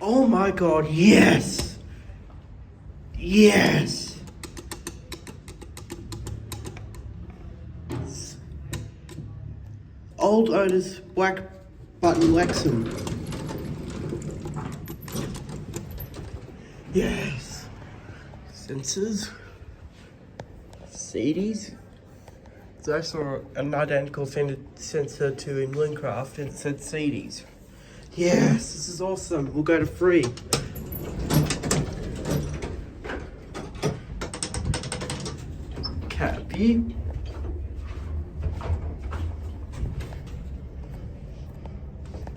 Oh my god, yes! Yes! Old Otis black button Lexan. Yes! Sensors. Cedes. So I saw an identical sensor to in Lincraft and it said Cedes. Yes, this is awesome. We'll go to free. Copy.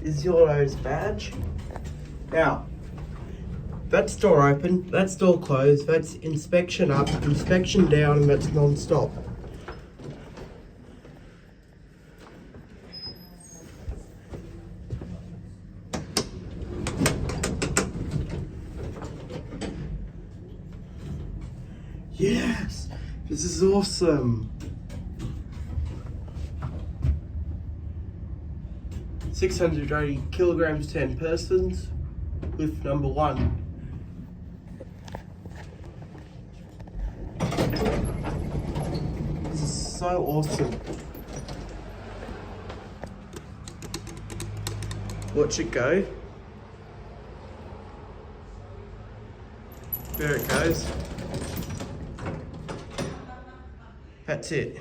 Is your Otis badge. Now, that's door open, that's door closed, that's inspection up, inspection down, and that's non-stop. Yes, this is awesome. 680 kilograms, 10 persons, with number 1. This is so awesome. Watch it go. There it goes. That's it.